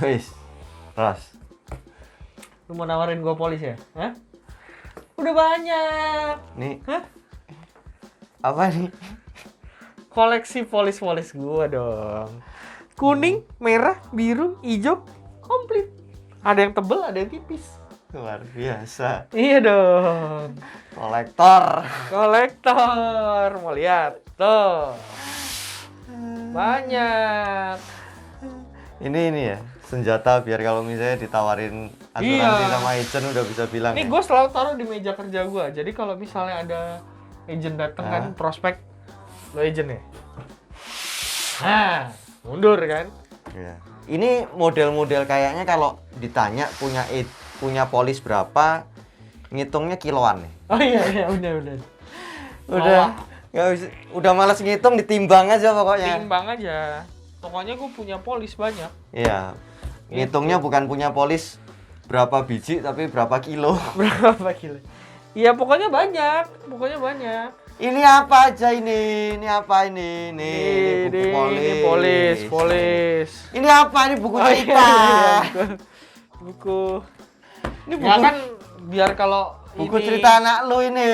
Wis. Ros. Lu mau nawarin gua polis ya? Hah? Udah banyak. Nih, Hah? apa nih? Koleksi polis-polis gua dong. Kuning, merah, biru, hijau, komplit. Ada yang tebel, ada yang tipis. Luar biasa. Iya dong. Kolektor. Kolektor. Mau lihat? Tuh. Banyak. Ini ya, senjata biar kalau misalnya ditawarin asuransi sama agent udah bisa bilang. Ini Ya? gue selalu taruh di meja kerja gue. Jadi kalau misalnya ada agent datang kan, prospek, lo agent ya. Nah, mundur kan? Iya. Ini model-model kayaknya kalau ditanya punya polis berapa, ngitungnya kiloan nih. Oh iya, udah. Udah nggak bisa, udah malas ngitung, ditimbang aja pokoknya. Timbang aja. Pokoknya gue punya polis banyak. Iya. Ngitungnya bukan punya polis berapa biji tapi berapa kilo. Berapa kilo? Iya, pokoknya banyak. Ini apa aja ini? Ini apa ini? Nih, buku polis. Ini polis. Ini apa? Ini buku Oh, cerita. iya, buku. Ini buku Ya kan biar kalau buku ini cerita anak lu ini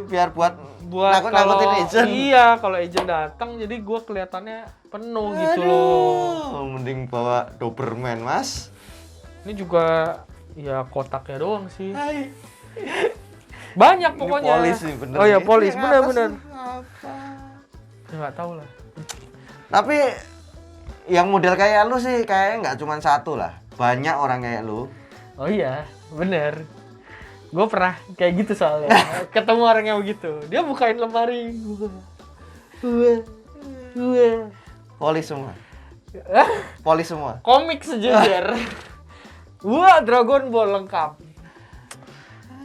biar buat nakut-nakutin kalau agent. iya, kalau agent datang jadi gue kelihatannya penuh gitu loh. Aduh, mending bawa Doberman, Mas. Ini juga ya kotaknya doang sih. Hai. Banyak Ini pokoknya. polis nih, bener. Oh ya Ini polis, yang atas bener. apa? Ya nggak tahu lah. Tapi yang model kayak lu sih kayaknya nggak cuma satu lah. Banyak orang kayak lu. Oh iya, bener. Gue pernah kayak gitu soalnya. Ketemu orang yang begitu. Dia bukain lemari. Gue. Polis semua. Polis semua. Komik sejejer. Wah, Dragon Ball lengkap.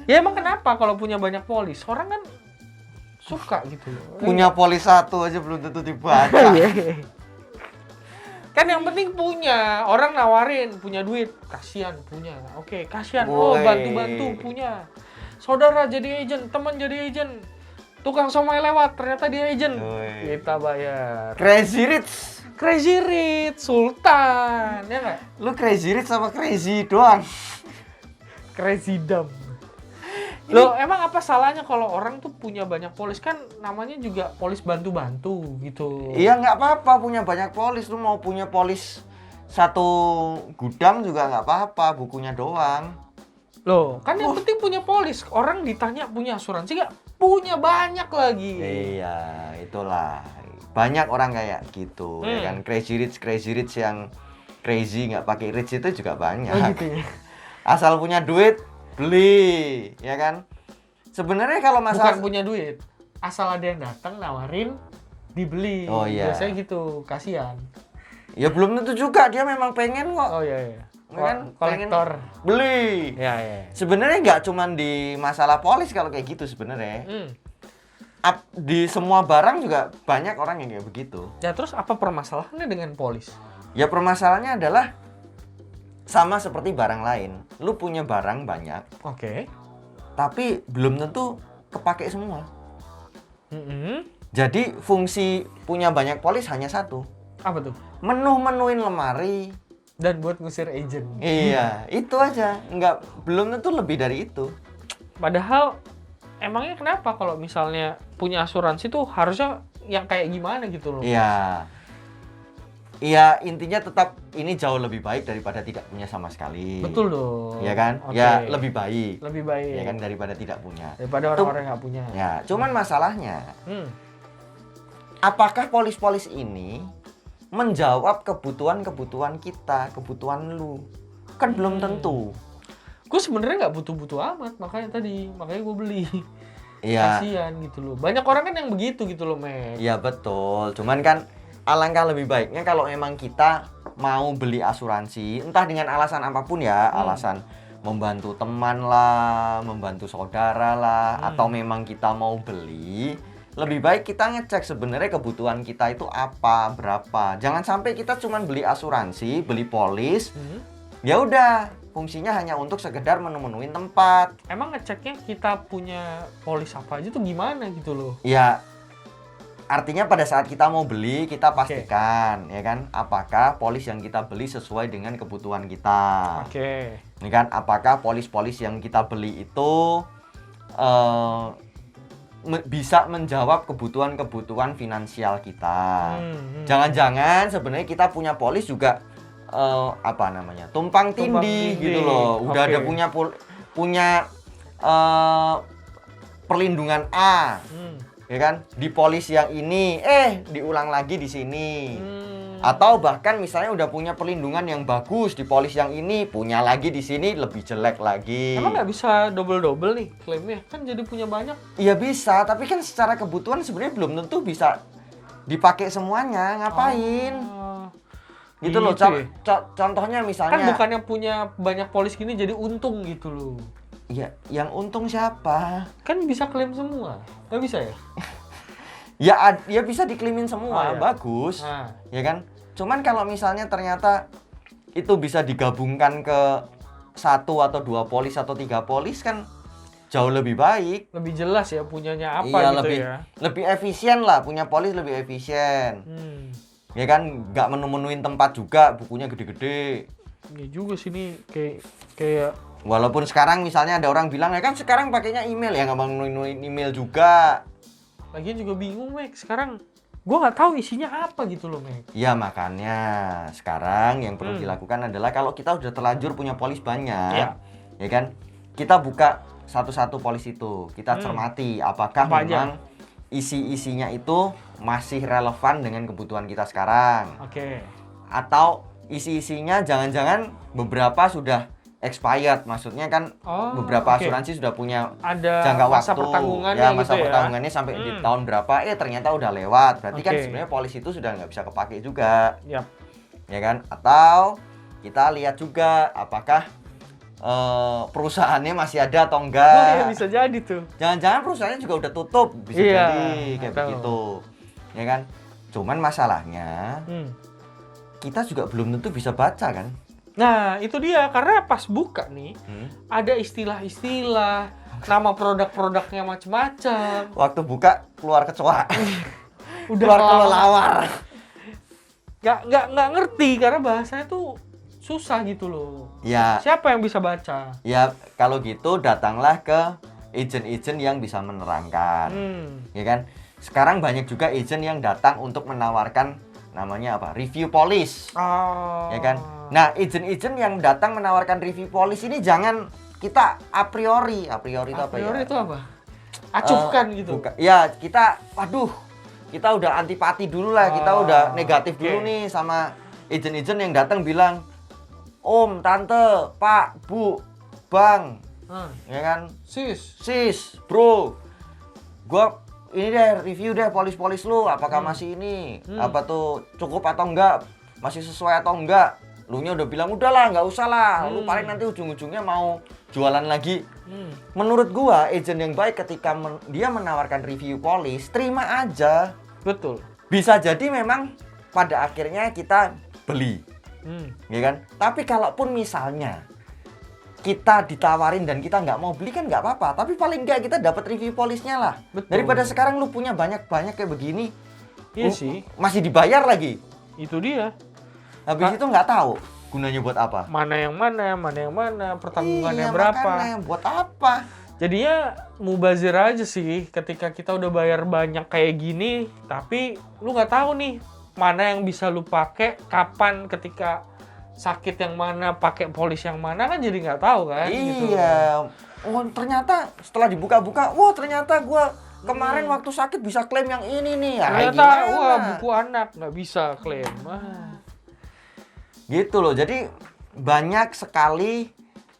Ya emang kenapa kalau punya banyak polis? Orang kan suka gitu loh. Punya polis satu aja belum tentu dibaca. Kan yang penting punya. Orang nawarin, punya duit. Kasihan punya. Oke, kasihan. Oh, Woi. bantu-bantu punya. Saudara jadi agent, teman jadi agent. Tukang somai lewat, ternyata dia agent. Woi. Kita bayar. Crazy Rich. Crazy Rich, Sultan, ya nggak? Lu Crazy Rich sama Crazy doang. Crazy Dumb. Loh, emang apa salahnya kalau orang tuh punya banyak polis? Kan namanya juga polis bantu-bantu gitu. Iya nggak apa-apa punya banyak polis. Lu mau punya polis satu gudang juga nggak apa-apa, bukunya doang. Loh, kan yang penting punya polis. Orang ditanya punya asuransi nggak? Punya banyak lagi. Iya, itulah. Banyak orang kayak gitu, ya kan? Crazy Rich yang crazy nggak pakai rich itu juga banyak. Oh gitu ya. Asal punya duit, beli, ya kan? Sebenarnya kalau masalah Bukan punya duit. Asal ada yang datang nawarin, dibeli. Oh, iya. Biasanya gitu, kasihan. ya belum tentu juga dia memang pengen kok. Oh iya. Kan Kolektor. Beli. Ya. Sebenarnya nggak cuman di masalah polis kalau kayak gitu sebenarnya. Di semua barang juga banyak orang yang kayak begitu. Ya terus apa permasalahannya dengan polis? Ya permasalahannya adalah sama seperti barang lain. Lu punya barang banyak, Oke. tapi belum tentu kepake semua. Jadi fungsi punya banyak polis hanya satu. Apa tuh? Menuin lemari. Dan buat ngusir agent. Iya, itu aja. Belum tentu lebih dari itu. Padahal emangnya kenapa kalau misalnya punya asuransi tuh harusnya yang kayak gimana gitu loh? Iya. Iya, intinya tetap ini jauh lebih baik daripada tidak punya sama sekali. Betul dong. Iya kan? Oke. Ya, lebih baik. Lebih baik. Ya kan daripada tidak punya. Daripada orang-orang yang nggak punya. Ya, cuman masalahnya apakah polis-polis ini menjawab kebutuhan-kebutuhan kita, kebutuhan lu? Kan belum tentu. Gue sebenarnya nggak butuh-butuh amat, makanya gue beli. Iya. Kasian gitu loh. Banyak orang kan yang begitu gitu loh, Mek. Iya betul. Cuman kan alangkah lebih baiknya kalau memang kita mau beli asuransi, entah dengan alasan apapun ya, alasan membantu teman lah, membantu saudara lah, atau memang kita mau beli, lebih baik kita ngecek sebenarnya kebutuhan kita itu apa, berapa. Jangan sampai kita cuma beli asuransi, beli polis, ya udah fungsinya hanya untuk sekedar menemuin tempat. Emang ngeceknya kita punya polis apa aja tuh gimana gitu loh? Ya artinya pada saat kita mau beli, kita pastikan ya kan, apakah polis yang kita beli sesuai dengan kebutuhan kita. Oke. Ini kan, apakah polis-polis yang kita beli itu bisa menjawab kebutuhan-kebutuhan finansial kita. Jangan-jangan sebenarnya kita punya polis juga tumpang tindih gitu loh. Udah ada punya perlindungan A. Ya kan? Di polis yang ini diulang lagi di sini. Atau bahkan misalnya udah punya perlindungan yang bagus di polis yang ini, punya lagi di sini lebih jelek lagi. Emang nggak bisa double nih klaimnya? Kan jadi punya banyak. Iya bisa, tapi kan secara kebutuhan sebenarnya belum tentu bisa dipakai semuanya. Ngapain? Gitu loh. Contohnya misalnya. Kan bukannya punya banyak polis gini jadi untung gitu loh. Iya, yang untung siapa? Kan bisa klaim semua. Nggak bisa ya? Ya bisa diklaimin semua, bagus. Ya kan? Cuman kalau misalnya ternyata itu bisa digabungkan ke 1 atau 2 polis atau 3 polis kan jauh lebih baik. Lebih jelas ya punyanya apa iya, gitu ya. Lebih efisien lah, punya polis lebih efisien. Ya kan, nggak menu-menuin tempat juga, bukunya gede-gede. Iya juga sih ini kayak walaupun sekarang misalnya ada orang bilang ya kan sekarang pakainya email, ya nggak menuin email juga. Lagian juga bingung, Mek. Sekarang gue nggak tahu isinya apa gitu loh, Mek. Ya makanya sekarang yang perlu dilakukan adalah kalau kita udah terlanjur punya polis banyak, ya kan, kita buka satu-satu polis itu, kita cermati apakah memang isi-isinya itu masih relevan dengan kebutuhan kita sekarang. Atau isi-isinya jangan-jangan beberapa sudah expired, maksudnya kan beberapa asuransi sudah punya ada jangka masa waktu, pertanggungannya masa gitu pertanggungannya sampai di tahun berapa, ternyata udah lewat, berarti kan sebenarnya polis itu sudah nggak bisa kepake juga, ya kan? Atau kita lihat juga apakah perusahaannya masih ada atau enggak. Bisa jadi tuh. Jangan-jangan perusahaannya juga udah tutup, bisa jadi kayak begitu, ya kan? Cuman masalahnya kita juga belum tentu bisa baca kan. Nah, itu dia. Karena pas buka nih, ada istilah-istilah, nama produk-produknya macam-macam. Waktu buka, keluar kecoa. Udah keluar kelelawar. Nggak ngerti, karena bahasanya tuh susah gitu loh. Ya. Siapa yang bisa baca? Ya, kalau gitu datanglah ke agent-agent yang bisa menerangkan. Ya kan? Sekarang banyak juga agent yang datang untuk menawarkan namanya apa? Review police. Ya kan? Nah, agent-agent yang datang menawarkan review police ini jangan kita a priori. A priori itu apa ya? A priori itu apa? Acuhkan gitu. Ya, kita udah antipati dulu lah, kita udah negatif dulu nih sama agent-agent yang datang bilang, "Om, Tante, Pak, Bu, Bang." Ya kan? Sis, Bro. Gua ini deh review deh polis-polis lu, apakah masih ini apa tuh cukup atau enggak, masih sesuai atau enggak. Lu nya udah bilang udahlah nggak usah lah, lu paling nanti ujung-ujungnya mau jualan lagi. Menurut gua agent yang baik ketika dia menawarkan review polis, terima aja. Betul. Bisa jadi memang pada akhirnya kita beli, ya kan? Tapi kalaupun misalnya kita ditawarin dan kita nggak mau beli kan nggak apa-apa, tapi paling nggak kita dapat review polisnya lah. Betul. Daripada sekarang lu punya banyak-banyak kayak begini, iya sih, masih dibayar lagi. Itu dia. Habis itu nggak tahu gunanya buat apa. Mana yang mana, pertanggungannya berapa. Makanya, buat apa? Jadinya mubazir aja sih ketika kita udah bayar banyak kayak gini, tapi lu nggak tahu nih mana yang bisa lu pakai, kapan, ketika sakit yang mana, pakai polis yang mana, kan jadi nggak tahu kan. Iya. Gitu. Oh, ternyata setelah dibuka-buka, wah ternyata gua kemarin waktu sakit bisa klaim yang ini nih. Ternyata wah buku anak nggak bisa klaim. Gitu loh. Jadi banyak sekali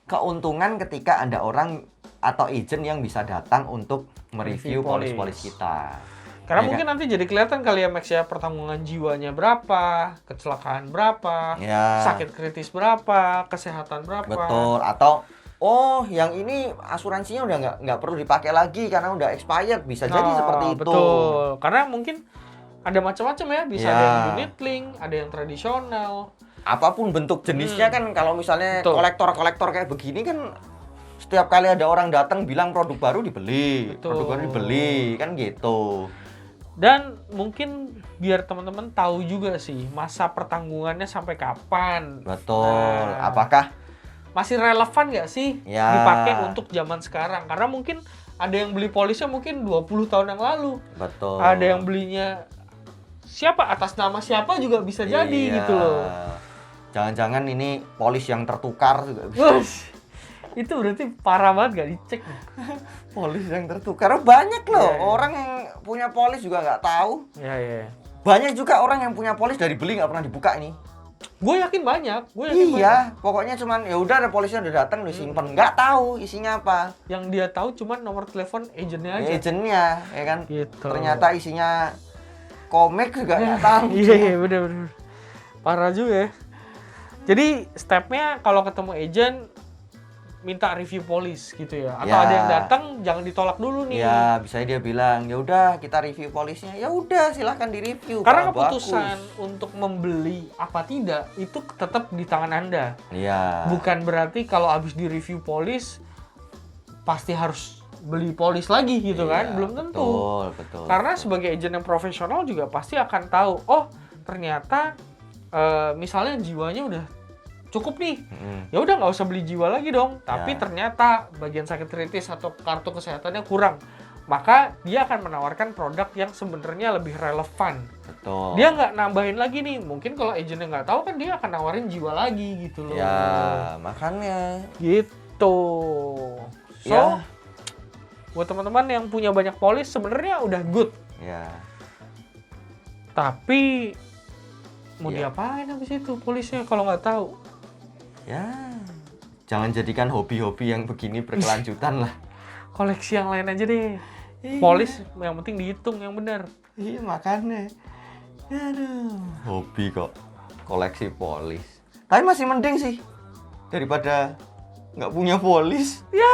keuntungan ketika ada orang atau agent yang bisa datang untuk mereview polis-polis kita. Karena ya mungkin nanti jadi kelihatan kali ya Max ya, pertanggungan jiwanya berapa, kecelakaan berapa, sakit kritis berapa, kesehatan berapa. Betul. Atau yang ini asuransinya udah nggak perlu dipakai lagi karena udah expired, bisa jadi seperti itu. Betul. Karena mungkin ada macam-macam ya, bisa ada yang unit link, ada yang tradisional. Apapun bentuk jenisnya kan, kalau misalnya kolektor-kolektor kayak begini kan setiap kali ada orang datang bilang produk baru dibeli, produk baru dibeli, kan gitu. Dan mungkin biar teman-teman tahu juga sih masa pertanggungannya sampai kapan. Betul. Nah, Apakah masih relevan nggak sih Ya. dipakai untuk zaman sekarang? Karena mungkin ada yang beli polisnya mungkin 20 tahun yang lalu. betul? Ada yang belinya siapa, atas nama siapa juga bisa jadi Iya. gitu loh. Jangan-jangan ini polis yang tertukar juga bisa. Wah, itu berarti parah banget gak dicek. Polis yang tertukar banyak loh. Iya. Orang yang punya polis juga nggak tahu. Ya. Banyak juga orang yang punya polis dari beli nggak pernah dibuka ini. Gue yakin banyak. Gue yakin banyak. Iya, pokoknya cuman ya udah ada polisnya udah datang, udah simpen, nggak tahu isinya apa. Yang dia tahu cuma nomor telepon agennya aja. Agentnya, ya kan. Gitu. Ternyata isinya komik juga nggak tahu. Iya, bener. Parah juga ya. Jadi stepnya kalau ketemu agent minta review polis gitu ya. Atau Ya. ada yang datang jangan ditolak dulu nih. Ya, bisa dia bilang, ya udah kita review polisnya. Ya udah, silahkan direview. Karena kalau keputusan bagus. untuk membeli apa tidak itu tetap di tangan Anda. Iya. Bukan berarti kalau habis di review polis pasti harus beli polis lagi gitu kan? Iya, Belum tentu. Betul. Karena sebagai agent yang profesional juga pasti akan tahu, oh ternyata misalnya jiwanya udah cukup nih, ya udah nggak usah beli jiwa lagi dong. Tapi Ya. ternyata bagian sakit kritis atau kartu kesehatannya kurang, maka dia akan menawarkan produk yang sebenarnya lebih relevan. Betul. Dia nggak nambahin lagi nih. Mungkin kalau agentnya nggak tahu kan dia akan nawarin jiwa lagi gitu loh. Ya, makanya. Gitu. So, Ya. buat teman-teman yang punya banyak polis sebenarnya udah good. Ya. Tapi mau Ya. diapain habis itu polisnya kalau nggak tahu? Ya. Jangan jadikan hobi-hobi yang begini berkelanjutan lah. Koleksi yang lain aja deh. Iya. Polis yang penting dihitung yang benar. Iya, makanya. Aduh. Hobi kok. Koleksi polis. Tapi masih mending sih. Daripada nggak punya polis. Ya,